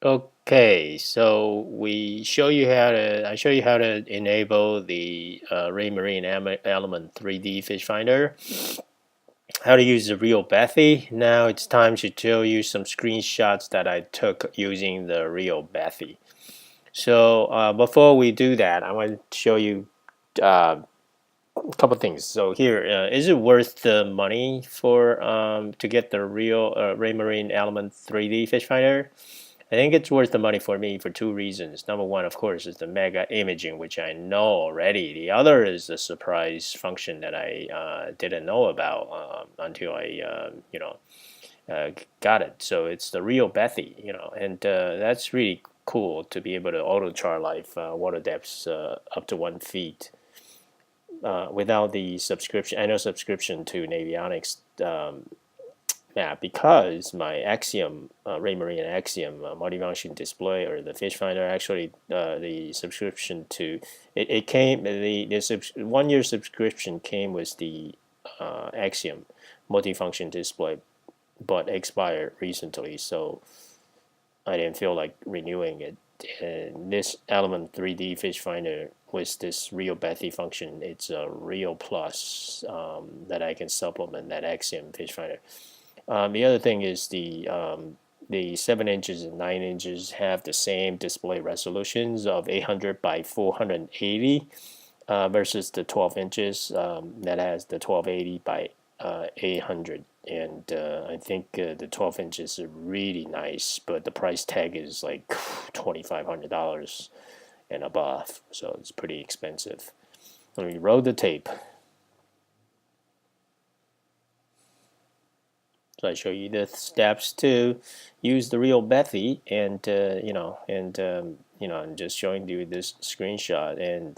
Okay, so I show you how to enable the Raymarine Element 3D fish finder, how to use the RealBathy. Now it's time to show you some screenshots that I took using the RealBathy. So before we do that, I want to show you a couple things. So here, is it worth the money for to get the real Raymarine Element 3D fish finder? I think it's worth the money for me for two reasons. Number one, of course, is the mega imaging, which I know already. The other is the surprise function that I didn't know about until I, got it. So it's the real Bethy, and that's really cool to be able to auto chart life water depths up to 1 feet without the annual subscription to Navionics map, because my Axiom, Raymarine Axiom multifunction display, or the fish finder, actually the subscription to it came, the 1 year subscription came with the Axiom multifunction display, but expired recently, so I didn't feel like renewing it. And this Element 3D fish finder with this RealBathy function, it's a real plus that I can supplement that Axiom fish finder. The other thing is the 7 inches and 9 inches have the same display resolutions of 800 by 480 versus the 12 inches that has the 1280 by 800. And I think the 12 inches are really nice, but the price tag is like $2,500 and above, so it's pretty expensive. Let me roll the tape. So I show you the steps to use the RealBathy, and I'm just showing you this screenshot, and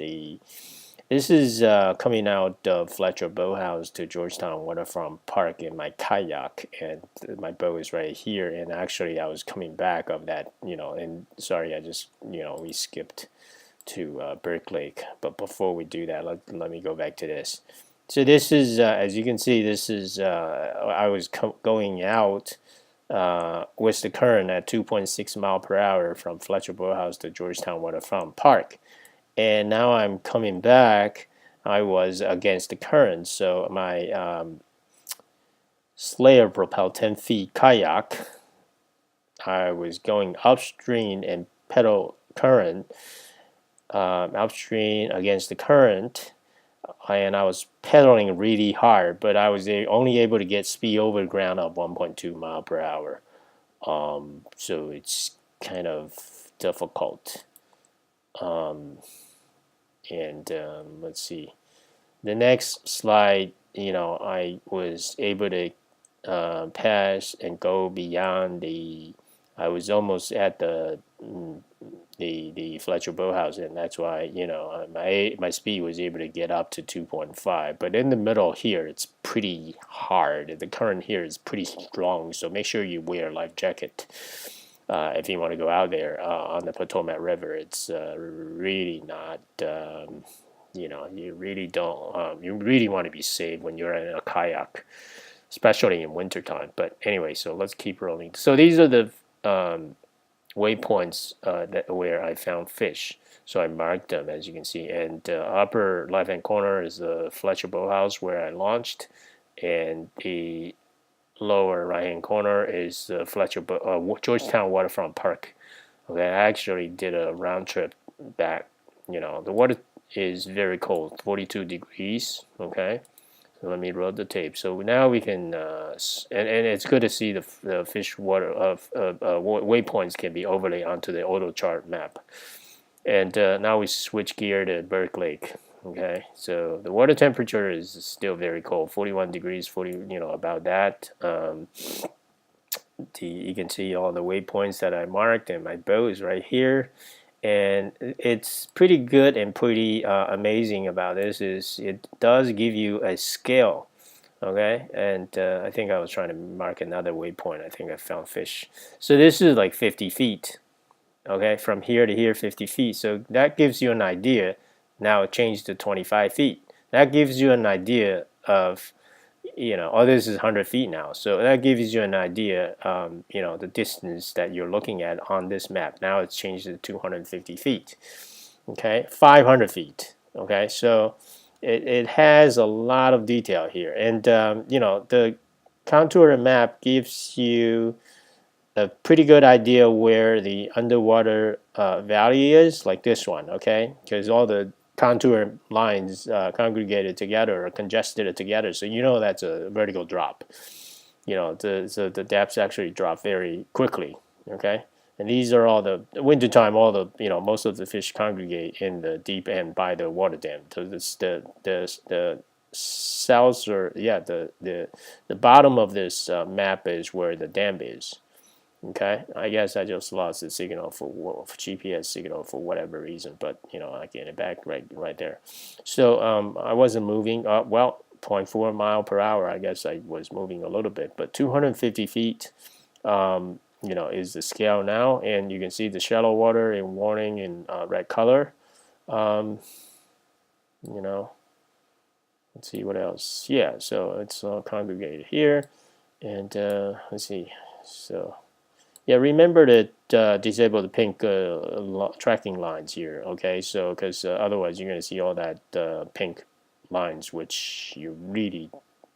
this is coming out of Fletcher Boathouse to Georgetown waterfront park in my kayak, and my boat is right here. And actually, I was coming back of that, and sorry, I just we skipped to Burke Lake. But before we do that, let me go back to this. So this is, as you can see, this is, I was going out with the current at 2.6 mile per hour from Fletcher Boathouse to Georgetown Waterfront Park. And now I'm coming back, I was against the current. So my Slayer propelled 10 feet kayak, I was going upstream and pedal current, upstream against the current, and I was pedaling really hard, but I was only able to get speed over ground of 1.2 mile per hour. So it's kind of difficult. Let's see. The next slide, I was able to pass and go beyond the. I was almost at the Fletcher Boathouse, and that's why my speed was able to get up to 2.5. But in the middle here, it's pretty hard. The current here is pretty strong, so make sure you wear a life jacket if you want to go out there on the Potomac River. It's really not. You really don't. You really want to be safe when you're in a kayak, especially in wintertime. But anyway, so let's keep rolling. So these are the waypoints where I found fish. So I marked them, as you can see. And upper left-hand corner is the Fletcher Boathouse where I launched, and the lower right-hand corner is the Georgetown Waterfront Park. Okay, I actually did a round trip back. The water is very cold, 42 degrees. Okay. So let me roll the tape. So now we can, and it's good to see the fish water waypoints can be overlaid onto the auto chart map. And now we switch gear to Burke Lake. Okay, so the water temperature is still very cold, 41 degrees, 40, about that. You can see all the waypoints that I marked, and my boat is right here. And it's pretty good and pretty amazing about this is it does give you a scale. Okay, and I think I was trying to mark another waypoint. I think I found fish. So this is like 50 feet. Okay, from here to here, 50 feet. So that gives you an idea. Now it changed to 25 feet. That gives you an idea of oh, this is 100 feet now. So that gives you an idea, the distance that you're looking at on this map. Now it's changed to 250 feet. Okay, 500 feet. Okay, so it has a lot of detail here. And, the contour map gives you a pretty good idea where the underwater valley is, like this one, okay? Because all the contour lines congregated together or congested together, so that's a vertical drop. The depths actually drop very quickly, okay? And these are all the wintertime. All the most of the fish congregate in the deep end by the water dam. So this the south or the bottom of this map is where the dam is. Okay, I guess I just lost the signal for GPS signal for whatever reason, but I get it back right there. So I wasn't moving. Well, 0.4 mile per hour. I guess I was moving a little bit, but 250 feet. Is the scale now, and you can see the shallow water in warning in red color. Let's see what else. Yeah, so it's all congregated here, and let's see. So. Yeah, remember to disable the pink tracking lines here, okay? So, because otherwise you're going to see all that pink lines, which you really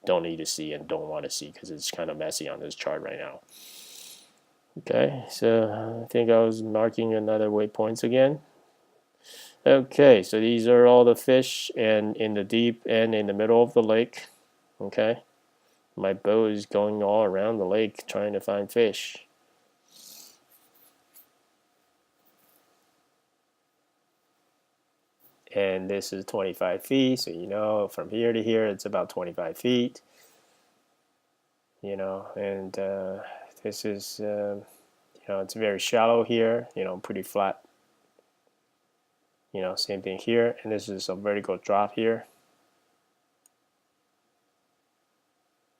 don't need to see and don't want to see because it's kind of messy on this chart right now. Okay, so I think I was marking another waypoints again. Okay, so these are all the fish and in the deep and in the middle of the lake, okay? My boat is going all around the lake trying to find fish. And this is 25 feet, so from here to here it's about 25 feet, and this is it's very shallow here, pretty flat, same thing here, and this is a vertical drop here,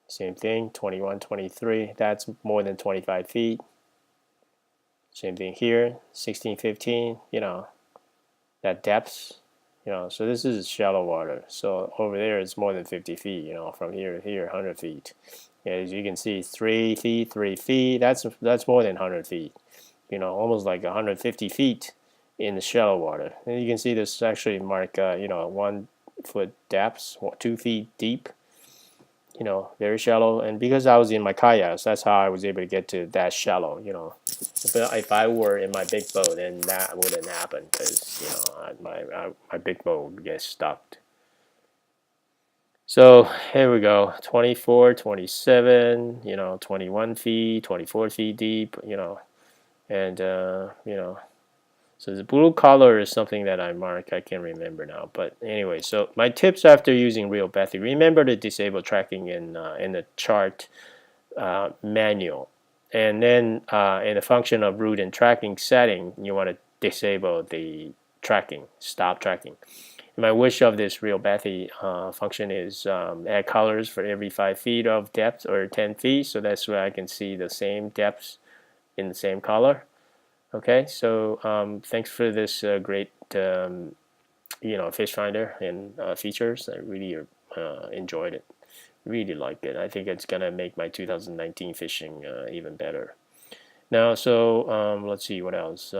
same thing, 21, 23, that's more than 25 feet, same thing here, 16, 15, that depth. So this is shallow water. So over there, it's more than 50 feet. From here to here, 100 feet. As you can see, 3 feet, 3 feet. That's more than 100 feet. Almost like 150 feet in the shallow water. And you can see this actually mark, 1 foot depths, 2 feet deep. Very shallow. And because I was in my kayaks, that's how I was able to get to that shallow. If I were in my big boat, then that wouldn't happen because my big boat would get stuck. So here we go, 24, 27, 21 feet, 24 feet deep, and so the blue color is something that I mark. I can't remember now, but anyway. So my tips after using RealBathy: remember to disable tracking in the chart manual. And then in the function of route and tracking setting, you want to disable the tracking, stop tracking. And my wish of this RealBathy function is add colors for every 5 feet of depth or 10 feet, so that's where I can see the same depths in the same color. Okay, so thanks for this great fish finder and features. I really enjoyed it. Really like it. I think it's gonna make my 2019 fishing even better. Now, so let's see what else.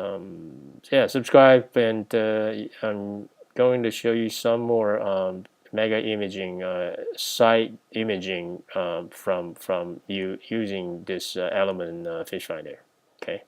Yeah, subscribe, and I'm going to show you some more mega imaging site imaging from you using this Element fish finder. Okay.